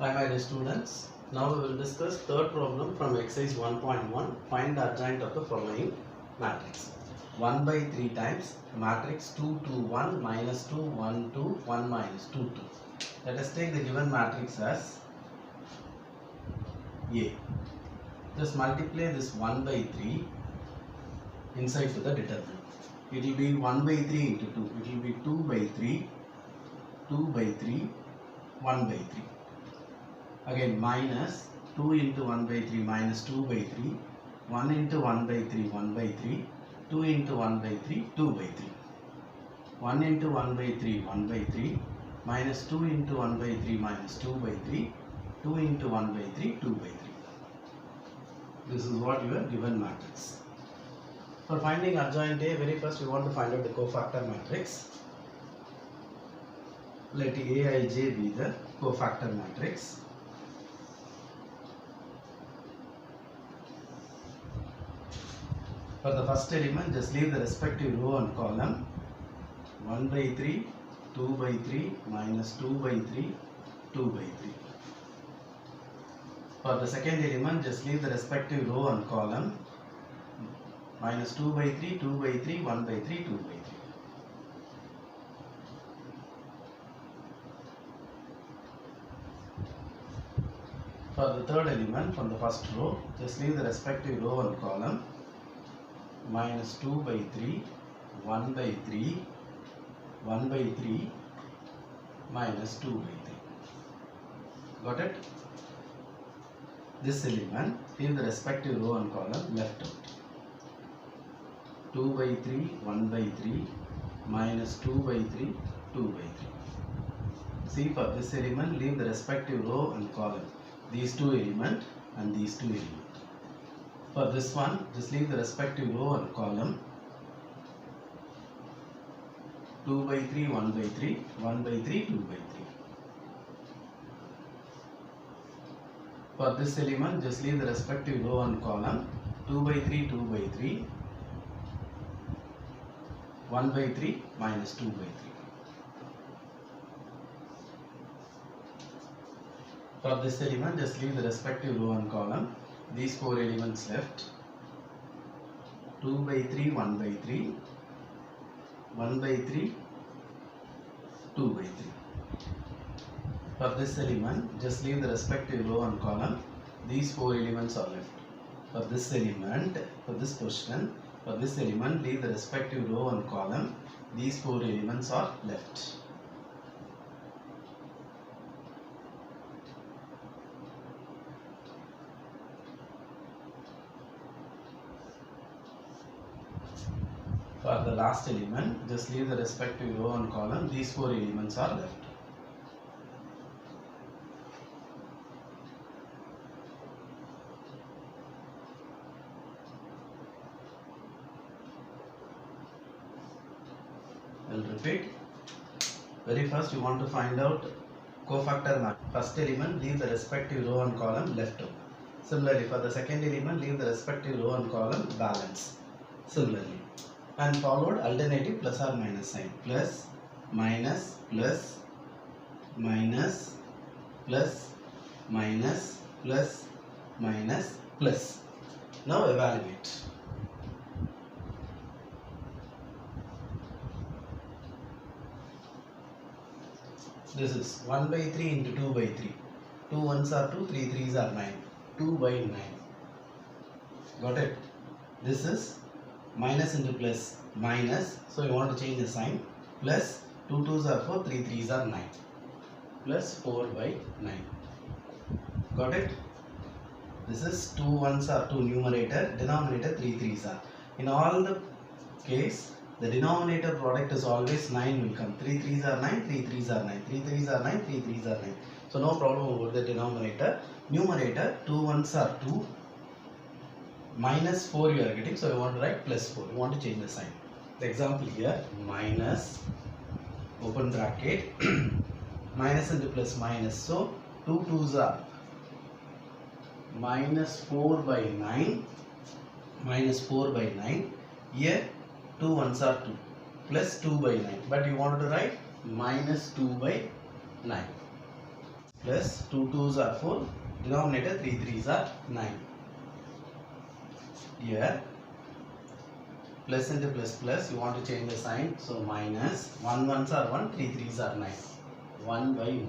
Hi my dear students, now we will discuss third problem from exercise 1.1. Find the adjoint of the following matrix. 1 by 3 times matrix 2 2 1 minus 2 1 2 1 minus 2 2. Let us take the given matrix as A. Just multiply this 1 by 3 inside to the determinant. It will be 1 by 3 into 2. It will be 2 by 3, 2 by 3, 1 by 3. Again minus 2 into 1 by 3 minus 2 by 3, 1 into 1 by 3 1 by 3, 2 into 1 by 3 2 by 3, 1 into 1 by 3 1 by 3, minus 2 into 1 by 3 minus 2 by 3, 2 into 1 by 3 2 by 3. This is what your given matrix. For finding adjoint A, very first we want to find out the cofactor matrix. Let Aij be the cofactor matrix. For the first element, just leave the respective row and column. 1 by 3, 2 by 3, minus 2 by 3, 2 by 3. For the second element, just leave the respective row and column. Minus 2 by 3, 2 by 3, 1 by 3, 2 by 3. For the third element, from the first row, just leave the respective row and column. Minus 2 by 3, 1 by 3, 1 by 3, minus 2 by 3. Got it? This element, leave the respective row and column left out. 2 by 3, 1 by 3, minus 2 by 3, 2 by 3. See, for this element, leave the respective row and column. These two elements and these two elements. For this one, just leave the respective row and column. 2 by 3, 1 by 3, 1 by 3, 2 by 3. For this element, just leave the respective row and column. 2 by 3, 2 by 3, 1 by 3, minus 2 by 3. For this element, just leave the respective row and column. These four elements left. 2 by 3, 1 by 3, 1 by 3, 2 by 3. For this element, just leave the respective row and column. These four elements are left. For this element, for this question, for this element, leave the respective row and column. These four elements are left. For the last element, just leave the respective row and column. These four elements are left. I'll repeat. Very first, you want to find out cofactor matrix. First element, leave the respective row and column left out. Similarly, for the second element, leave the respective row and column balance. Similarly. And followed alternative plus or minus sign. Plus, minus, plus, minus, plus, minus, plus, minus, plus. Now evaluate. This is 1 by 3 into 2 by 3. 2 1s are 2, 3 3s are 9. 2 by 9. Got it? This is minus into plus, minus, so you want to change the sign, plus 2 2s are 4, 3 3s are 9, plus 4 by 9. Got it? This is 2 1s are 2 numerator, denominator 3 3s are. In all the case, the denominator product is always 9 will come. 3 3s are 9, 3 3s are 9, 3 3s are 9, 3 3s are 9. So no problem over the denominator. Numerator, 2 1s are 2. Minus 4 you are getting, so you want to write plus 4. You want to change the sign. The example here, minus, open bracket, minus into plus minus. So 2 2s are minus 4 by 9, minus 4 by 9. Here 2 1s are 2, plus 2 by 9. But you want to write minus 2 by 9. plus 2 2s are 4, denominator 3 3s are 9. Here plus into plus plus, you want to change the sign, so minus 1 1s are 1, 3 3s are 9. 1 by 9.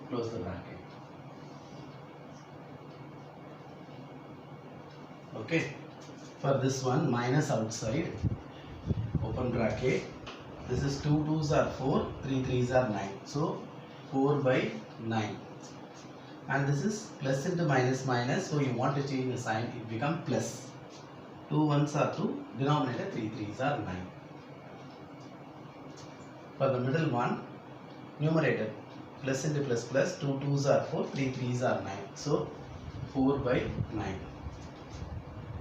Close the bracket. Okay. For this one, minus outside, open bracket. This is 2 2s are 4, 3 3s are 9. So 4 by 9. And this is plus into minus minus, so you want to change the sign, it becomes plus. 2 1s are 2, denominator 3 3s are 9. For the middle one, numerator plus into plus plus, 2 2s are 4, 3 3s are 9. So 4 by 9.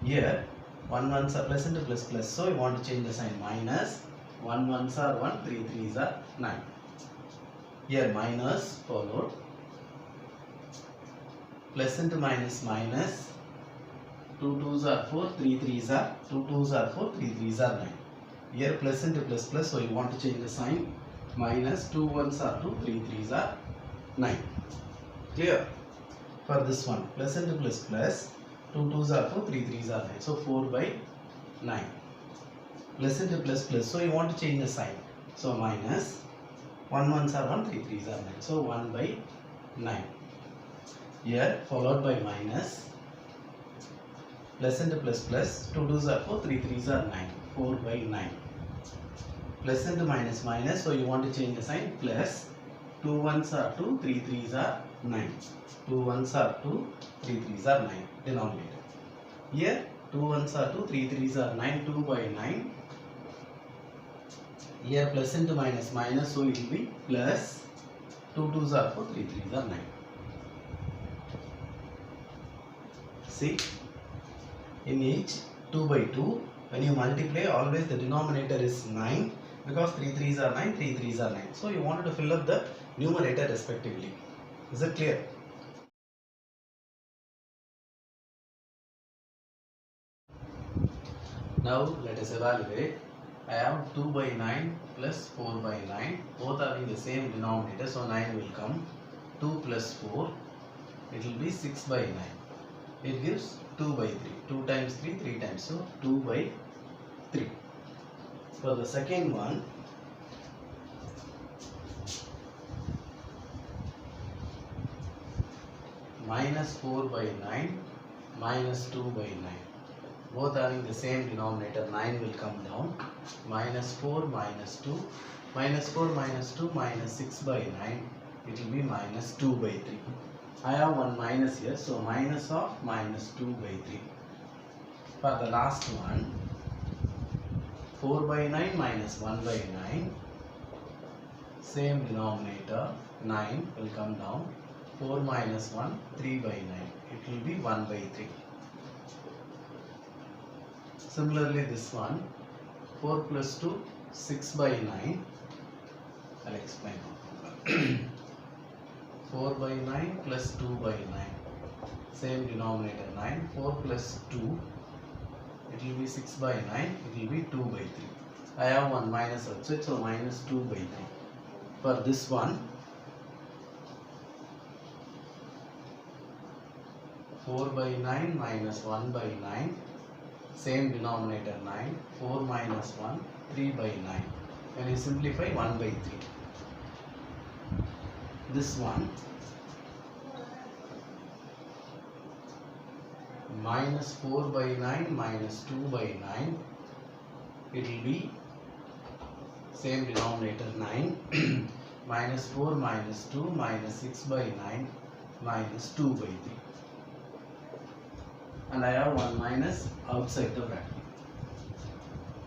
Here 1 1s are plus into plus plus, so you want to change the sign, minus 1 1s are 1, 3 3s are 9. Here minus followed, plus into minus minus, 2 2s are 4, 3 3s are 2 2s are 4, 3 3s are 9. Here plus into plus plus, so you want to change the sign, minus 2 1s are 2, 3 3s are 9. Clear? For this one, plus into plus plus, 2 2s are 4, 3 3s are 9. So 4 by 9. Plus into plus plus, so you want to change the sign. So minus 1 1s are 1, 3 3s are 9. So 1 by 9. Here followed by minus, plus into plus plus, 2 2s are 4, 3 3s are 9. 4 by 9. Plus into minus minus, so you want to change the sign, plus 2 1s are 2, 3 3s are 9. 2 1s are 2, 3 3s are 9. Denominator. Here 2 1s are 2, 3 3s are 9. 2 by 9. Here plus into minus minus, so it will be plus 2 2s are 4, 3 3s are 9. See, in each 2 by 2, when you multiply, always the denominator is 9, because 3 3s are 9, 3 3s are 9. So you wanted to fill up the numerator respectively. Is it clear? Now let us evaluate. I have 2 by 9 plus 4 by 9. Both are in the same denominator, so 9 will come. 2 plus 4, it will be 6 by 9. It gives 2 by 3. 2 times 3, 3 times. So 2 by 3. For the second one, minus 4 by 9 minus 2 by 9. Both are in the same denominator, 9 will come down. Minus 4 minus 2. Minus 4 minus 2 minus 6 by 9. It will be minus 2 by 3. I have one minus here, so minus of minus 2 by 3. For the last one, 4 by 9 minus 1 by 9. Same denominator, 9 will come down. 4 minus 1, 3 by 9. It will be 1 by 3. Similarly, this one, 4 plus 2, 6 by 9. I'll explain. 4 by 9 plus 2 by 9. Same denominator, 9. 4 plus 2, it will be 6 by 9. It will be 2 by 3. I have one minus outside, so minus 2 by 3. For this one, 4 by 9 minus 1 by 9. Same denominator, 9. 4 minus 1, 3 by 9. When you simplify, 1 by 3. This one, minus 4 by 9 minus 2 by 9. It will be same denominator, 9. Minus 4 minus 2 minus 6 by 9 minus 2 by 3. And I have one minus outside the bracket.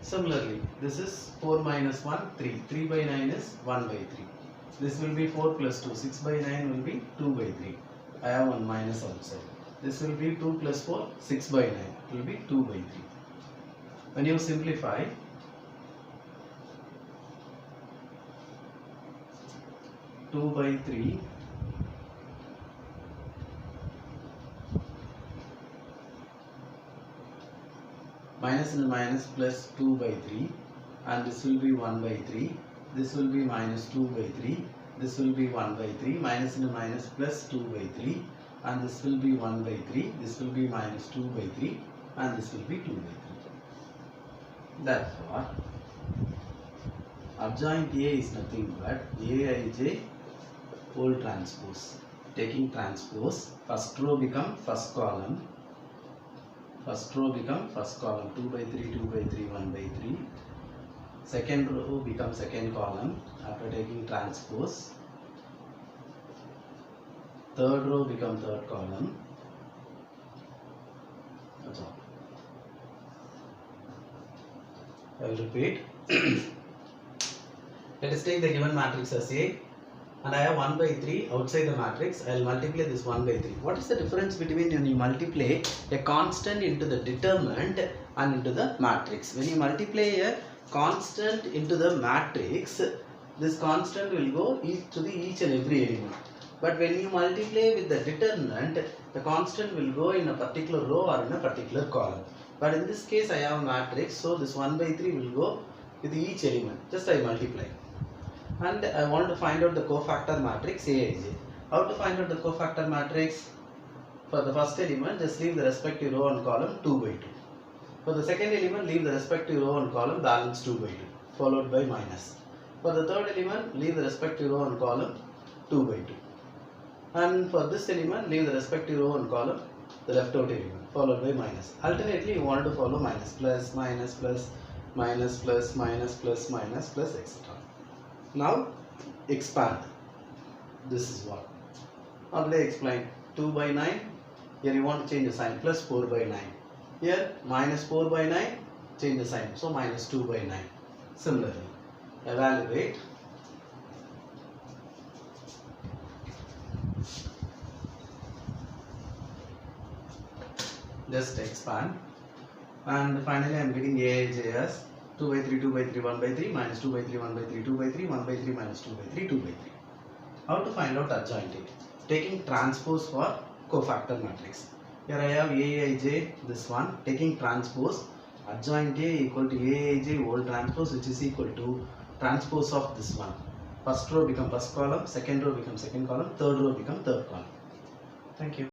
Similarly, this is 4 minus 1, 3. 3 by 9 is 1 by 3. This will be 4 plus 2. 6 by 9 will be 2 by 3. I have one minus outside. This will be 2 plus 4, 6 by 9. It will be 2 by 3. When you simplify, two by 3 minus and minus plus 2 by 3, and this will be 1 by 3. This will be minus 2 by 3. this will be 1 by 3, minus into minus plus 2 by 3, and this will be 1 by 3, this will be minus 2 by 3, and this will be 2 by 3. Therefore, adjoint A is nothing but Aij whole transpose. Taking transpose, first row become first column, first row become first column, 2 by 3, 2 by 3, 1 by 3. Second row becomes second column after taking transpose. Third row becomes third column. That's all. I will repeat. Let us take the given matrix as A, and I have 1 by 3 outside the matrix. I will multiply this 1 by 3. What is the difference between when you multiply a constant into the determinant and into the matrix? When you multiply a constant into the matrix, this constant will go to each and every element. But when you multiply with the determinant, the constant will go in a particular row or in a particular column. But in this case, I have a matrix, so this 1 by 3 will go with each element. Just I multiply. And I want to find out the cofactor matrix Aij. How to find out the cofactor matrix? For the first element, just leave the respective row and column 2 by 2. For the second element, leave the respective row and column balance 2 by 2, followed by minus. For the third element, leave the respective row and column 2 by 2. And for this element, leave the respective row and column the left out element, followed by minus. Alternately, you want to follow minus, plus, minus, plus, minus, plus, minus, plus, minus, plus, etc. Now, expand. This is what. Already explained. 2 by 9. Here you want to change the sign. Plus 4 by 9. Here, minus 4 by 9. Change the sign. So, minus 2 by 9. Similarly, evaluate. Just expand, and finally I am getting Aij as 2 by 3, 2 by 3, 1 by 3, minus 2 by 3, 1 by 3, 2 by 3, 1 by 3, minus 2 by 3, 2 by 3. How to find out adjoint A? Taking transpose for cofactor matrix. Here I have Aij, this one, taking transpose, adjoint A equal to Aij whole transpose, which is equal to transpose of this one. First row become first column, second row become second column, third row become third column. Thank you.